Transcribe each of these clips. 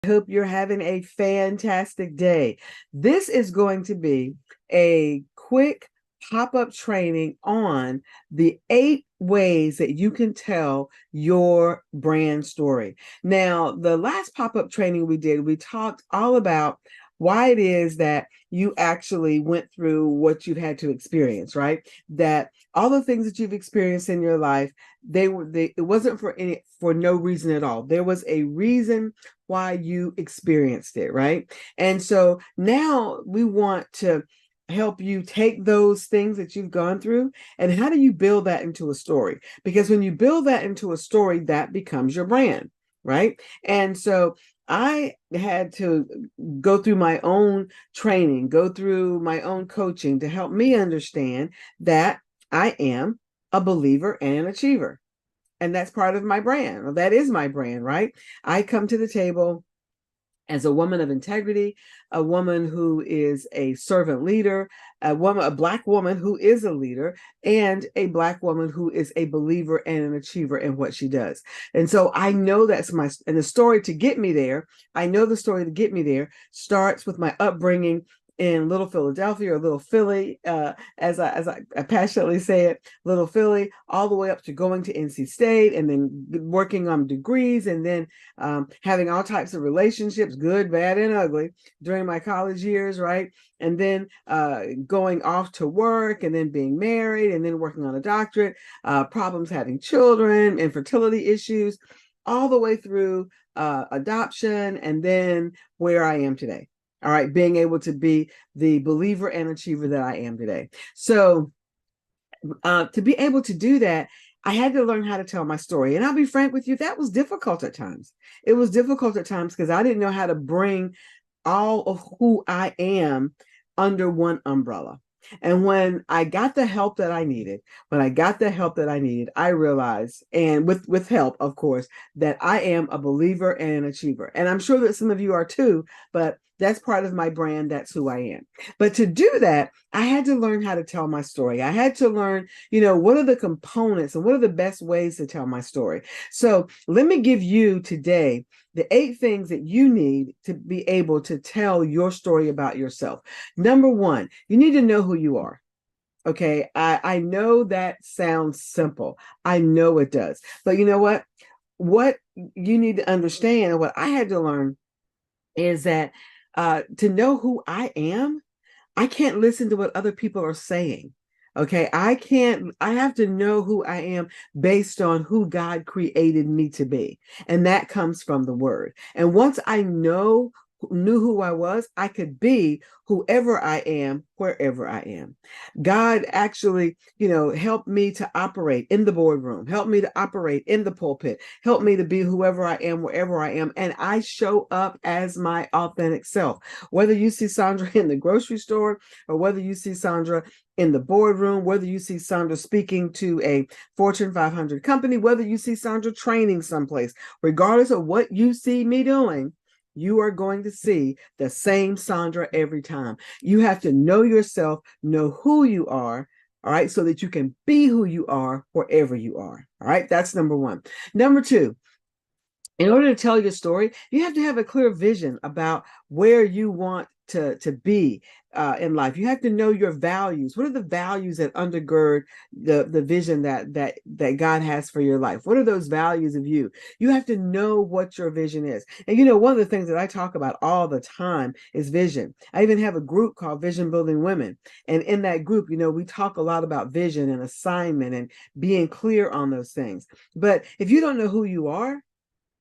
Hope you're having a fantastic day. This is going to be a quick pop-up training on the 8 ways that you can tell your brand story. Now, the last pop-up training we did, we talked all about why it is that you actually went through what you've had to experience, right? That all the things that you've experienced in your life, it wasn't for no reason at all. There was a reason why you experienced it, right? And so now we want to help you take those things that you've gone through and how do you build that into a story? Because when you build that into a story, that becomes your brand, right? And so I had to go through my own training, go through my own coaching to help me understand that I am a believer and an achiever. And that's part of my brand. Well, that is my brand, right? I come to the table as a woman of integrity, a woman who is a servant leader, a Black woman who is a leader, and a Black woman who is a believer and an achiever in what she does. And so I know and the story to get me there, I know the story to get me there starts with my upbringing in Little Philadelphia, or Little Philly, as I passionately say it, Little Philly, all the way up to going to NC State and then working on degrees and then having all types of relationships, good, bad, and ugly, during my college years, right? And then going off to work and then being married and then working on a doctorate, problems having children, infertility issues, all the way through adoption, and then where I am today. All right, being able to be the believer and achiever that I am today. So to be able to do that, I had to learn how to tell my story. And I'll be frank with you, that was difficult at times. It was difficult at times because I didn't know how to bring all of who I am under one umbrella. And when I got the help that I needed, I realized, and with help, of course, that I am a believer and an achiever. And I'm sure that some of you are too, but that's part of my brand. That's who I am. But to do that, I had to learn how to tell my story. I had to learn, what are the components and what are the best ways to tell my story. So let me give you today the 8 things that you need to be able to tell your story about yourself. Number 1, you need to know who you are. Okay, I know that sounds simple. I know it does. But you know what? What you need to understand, what I had to learn, is that to know who I am, I can't listen to what other people are saying. Okay, I have to know who I am based on who God created me to be. And that comes from the word. And once I knew who I was, I could be whoever I am, wherever I am. God actually, helped me to operate in the boardroom, helped me to operate in the pulpit, helped me to be whoever I am, wherever I am. And I show up as my authentic self. Whether you see Sandra in the grocery store or whether you see Sandra in the boardroom, whether you see Sandra speaking to a Fortune 500 company, whether you see Sandra training someplace, regardless of what you see me doing, you are going to see the same Sandra every time. You have to know yourself, know who you are, all right, so that you can be who you are wherever you are. All right, that's number 1. Number 2, in order to tell your story, you have to have a clear vision about where you want to be in life. You have to know your values. What are the values that undergird the vision that God has for your life? What are those values of you? You have to know what your vision is. And one of the things that I talk about all the time is vision. I even have a group called Vision Building Women. And in that group, we talk a lot about vision and assignment and being clear on those things. But if you don't know who you are,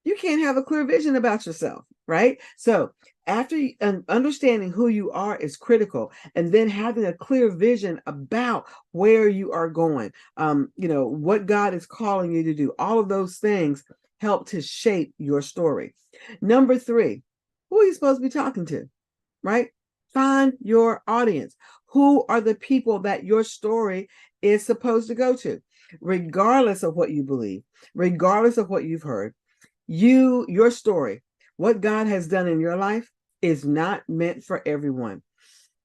you can't have a clear vision about yourself, right? So after understanding who you are is critical, and then having a clear vision about where you are going, what God is calling you to do, all of those things help to shape your story. Number 3, who are you supposed to be talking to, right? Find your audience. Who are the people that your story is supposed to go to? Regardless of what you believe, regardless of what you've heard, your story, what God has done in your life, is not meant for everyone.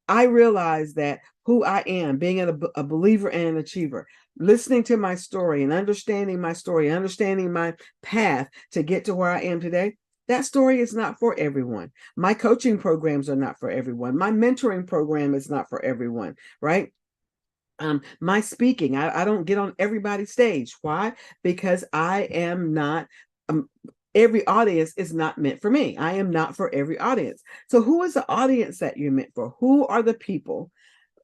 I realize that who I am, being a believer and an achiever, listening to my story and understanding my story, understanding my path to get to where I am today, That story is not for everyone. My coaching programs are not for everyone. My mentoring program is not for everyone, right? My speaking, I don't get on everybody's stage. Why? Because I am not, every audience is not meant for me. I am not for every audience. So who is the audience that you're meant for? Who are the people,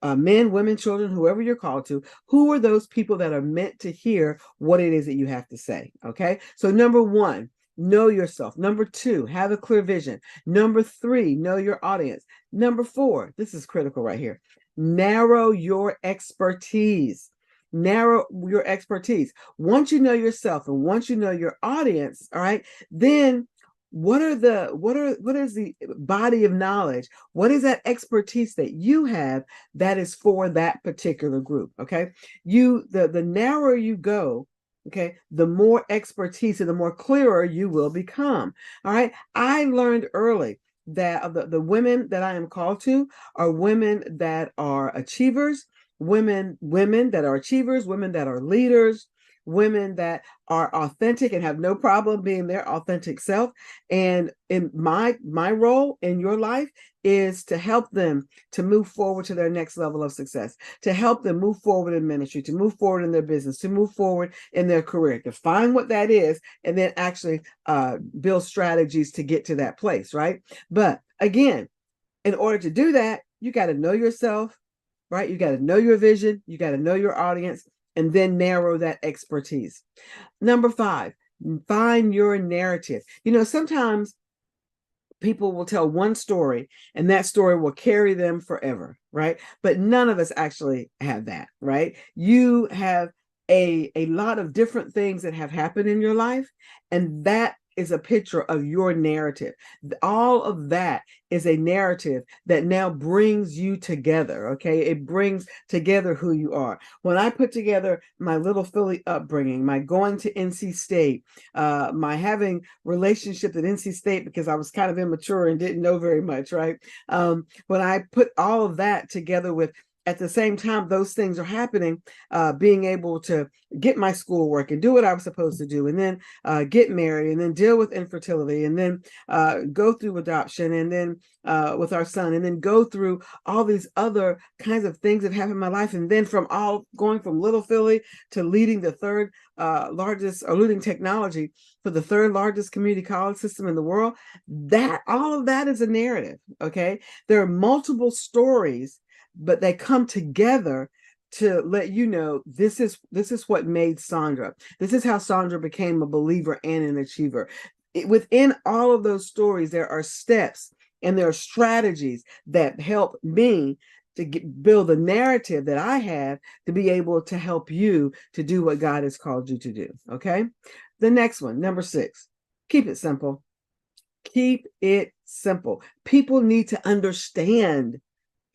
men, women, children, whoever you're called to, who are those people that are meant to hear what it is that you have to say? Okay. So number one, know yourself. Number two, have a clear vision. Number three, know your audience. Number four, this is critical right here. Narrow your expertise. Narrow your expertise. Once you know yourself and once you know your audience, all right, then what is the body of knowledge? What is that expertise that you have that is for that particular group? Okay. The narrower you go, okay, the more expertise and the more clearer you will become. All right. I learned early that the women that I am called to are women that are achievers, women that are achievers, women that are leaders, women that are authentic and have no problem being their authentic self. And in my role in your life is to help them to move forward to their next level of success, to help them move forward in ministry, to move forward in their business, to move forward in their career, to find what that is, and then actually build strategies to get to that place, right? But again, in order to do that, you got to know yourself, right? You got to know your vision, you got to know your audience, and then narrow that expertise. Number five, find your narrative. Sometimes people will tell one story and that story will carry them forever, right? But none of us actually have that, right? You have a lot of different things that have happened in your life, and that is a picture of your narrative. All of that is a narrative that now brings you together. Okay. It brings together who you are. When I put together my little Philly upbringing, my going to NC State, my having relationships at NC State because I was kind of immature and didn't know very much, right? When I put all of that together with, at the same time those things are happening, being able to get my schoolwork and do what I was supposed to do, and then get married, and then deal with infertility, and then go through adoption, and then with our son, and then go through all these other kinds of things that happen in my life, and then going from Little Philly to leading the third largest, or leading technology for the third largest community college system in the world. That all of that is a narrative. Okay, there are multiple stories, but they come together to let you know this is what made Sandra. This is how Sandra became a believer and an achiever. Within all of those stories, there are steps and there are strategies that help me to build a narrative that I have to be able to help you to do what God has called you to do. Okay. The next one, number 6, keep it simple. Keep it simple. People need to understand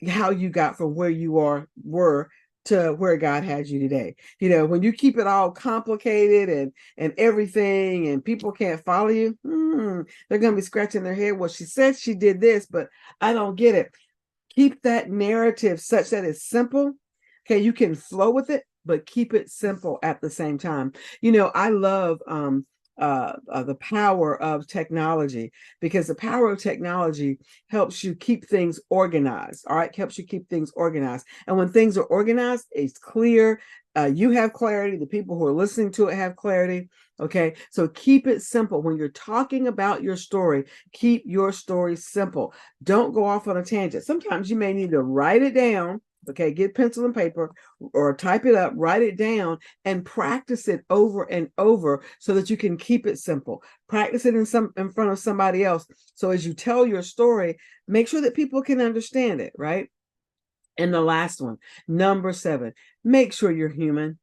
how you got from where you were to where God has you today. When you keep it all complicated and everything, and people can't follow you, they're going to be scratching their head. Well, she said she did this, but I don't get it. Keep that narrative such that it's simple. Okay, you can flow with it, but keep it simple at the same time. I love the power of technology, because the power of technology helps you keep things organized. All right, helps you keep things organized. And when things are organized, it's clear. You have clarity. The people who are listening to it have clarity. Okay, so keep it simple. When you're talking about your story, keep your story simple. Don't go off on a tangent. Sometimes you may need to write it down. Okay, get pencil and paper or type it up, write it down, and practice it over and over so that you can keep it simple. Practice it in front of somebody else. So as you tell your story, make sure that people can understand it, right? And the last one, number 7, make sure you're human.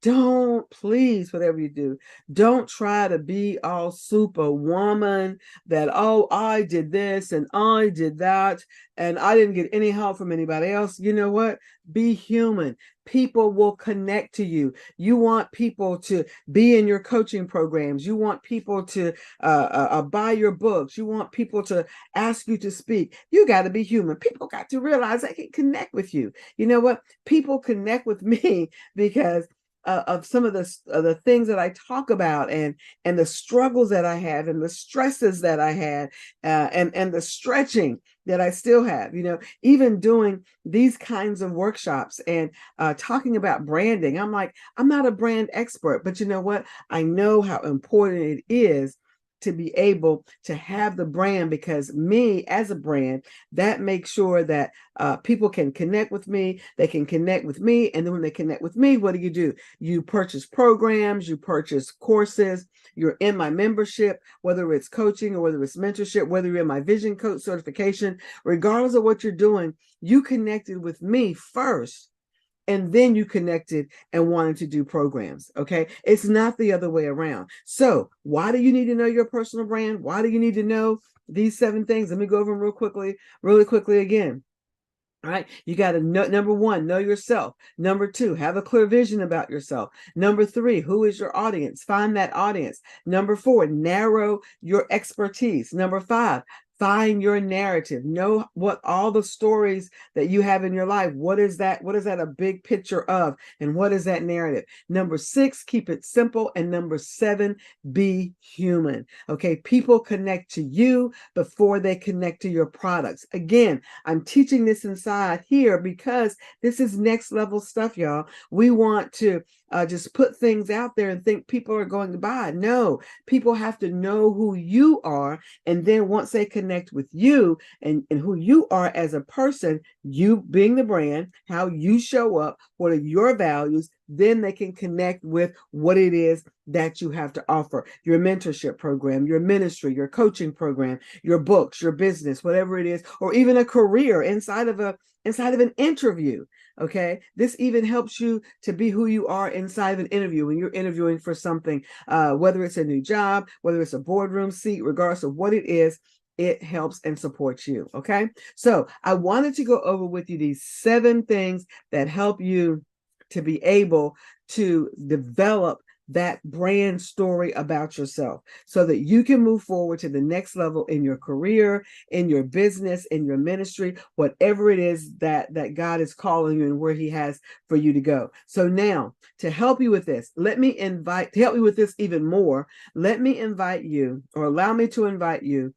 Don't, please, whatever you do, don't try to be all superwoman that, oh, I did this and I did that and I didn't get any help from anybody else. You know what? Be human. People will connect to you. You want people to be in your coaching programs. You want people to buy your books. You want people to ask you to speak. You got to be human. People got to realize they can connect with you. You know what? People connect with me because of some of the things that I talk about, and the struggles that I have, and the stresses that I had, and the stretching that I still have, even doing these kinds of workshops and talking about branding. I'm like, I'm not a brand expert, but you know what? I know how important it is to be able to have the brand, because me as a brand, that makes sure that people can connect with me, they can connect with me. And then when they connect with me, what do? You purchase programs, you purchase courses, you're in my membership, whether it's coaching or whether it's mentorship, whether you're in my vision coach certification, regardless of what you're doing, you connected with me first, and then you connected and wanted to do programs. Okay. It's not the other way around. So why do you need to know your personal brand? Why do you need to know these 7 things? Let me go over them really quickly again. All right. You got to know, number 1, know yourself. Number 2, have a clear vision about yourself. Number 3, who is your audience? Find that audience. Number 4, narrow your expertise. Number 5, find your narrative. Know what all the stories that you have in your life. What is that? What is that a big picture of? And what is that narrative? Number 6, keep it simple. And number 7, be human. Okay. People connect to you before they connect to your products. Again, I'm teaching this inside here because this is next level stuff, y'all. We want to just put things out there and think people are going to buy. No, people have to know who you are. And then once they connect with you and who you are as a person, you being the brand, how you show up, what are your values, then they can connect with what it is that you have to offer. Your mentorship program, your ministry, your coaching program, your books, your business, whatever it is, or even a career inside of an interview. Okay. This even helps you to be who you are inside of an interview when you're interviewing for something, whether it's a new job, whether it's a boardroom seat, regardless of what it is, it helps and supports you. Okay. So I wanted to go over with you these 7 things that help you to be able to develop that brand story about yourself so that you can move forward to the next level in your career, in your business, in your ministry, whatever it is that God is calling you and where he has for you to go. So now, to help you with this, to help you with this even more, let me invite you, or allow me to invite you,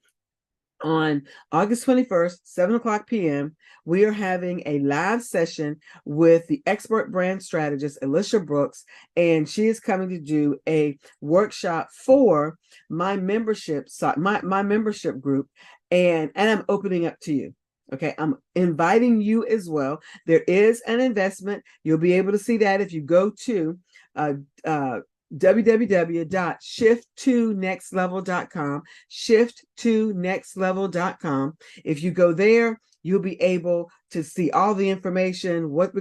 on August 21st, 7:00 p.m., we are having a live session with the expert brand strategist, Alicia Brooks, and she is coming to do a workshop for my membership my membership group, and I'm opening up to you. Okay, I'm inviting you as well. There is an investment. You'll be able to see that if you go to www.shift2nextlevel.com, shift2nextlevel.com. If you go there, you'll be able to see all the information, what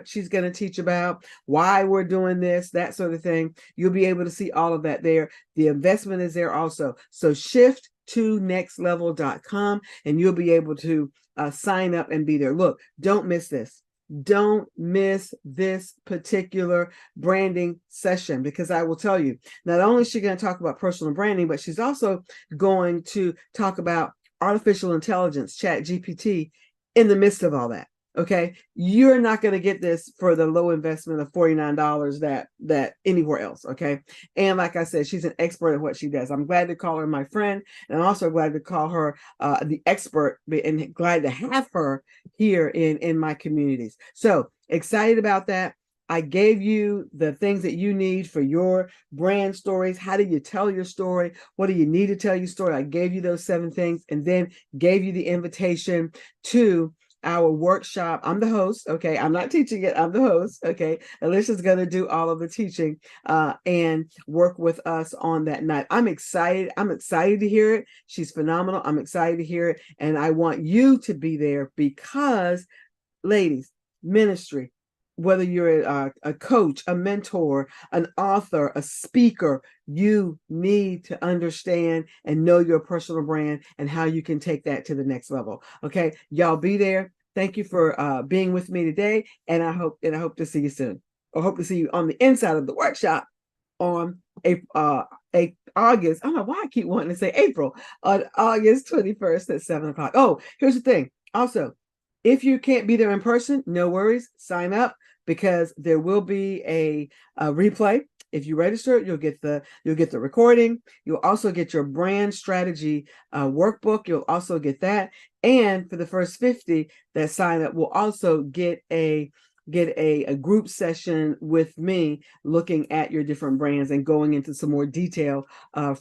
she's gonna teach about, why we're doing this, that sort of thing. You'll be able to see all of that there. The investment is there also. So shift2nextlevel.com, and you'll be able to sign up and be there. Look, don't miss this. Don't miss this particular branding session, because I will tell you, not only is she going to talk about personal branding, but she's also going to talk about artificial intelligence, ChatGPT, in the midst of all that. Okay, you're not going to get this for the low investment of $49 that anywhere else. Okay, and like I said, she's an expert at what she does. I'm glad to call her my friend, and I'm also glad to call her the expert, and glad to have her here in my communities. So excited about that. I gave you the things that you need for your brand stories. How do you tell your story? What do you need to tell your story? I gave you those 7 things, and then gave you the invitation to our workshop. I'm the host. Okay. I'm not teaching it. I'm the host. Okay. Alicia's going to do all of the teaching and work with us on that night. I'm excited. I'm excited to hear it. She's phenomenal. I'm excited to hear it. And I want you to be there because, ladies, ministry, whether you're a coach, a mentor, an author, a speaker, you need to understand and know your personal brand and how you can take that to the next level. Okay, y'all be there. Thank you for being with me today, and I hope to see you soon. I hope to see you on the inside of the workshop on August. I don't know why I keep wanting to say April, on August 21st at 7:00. Oh, here's the thing. Also, if you can't be there in person, no worries. Sign up. because there will be a replay. If you register, you'll get the recording. You'll also get your brand strategy workbook. You'll also get that. And for the first 50 that sign up, will also get a group session with me looking at your different brands and going into some more detail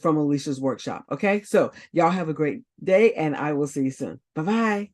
from Alicia's workshop. Okay, so y'all have a great day, and I will see you soon. Bye-bye.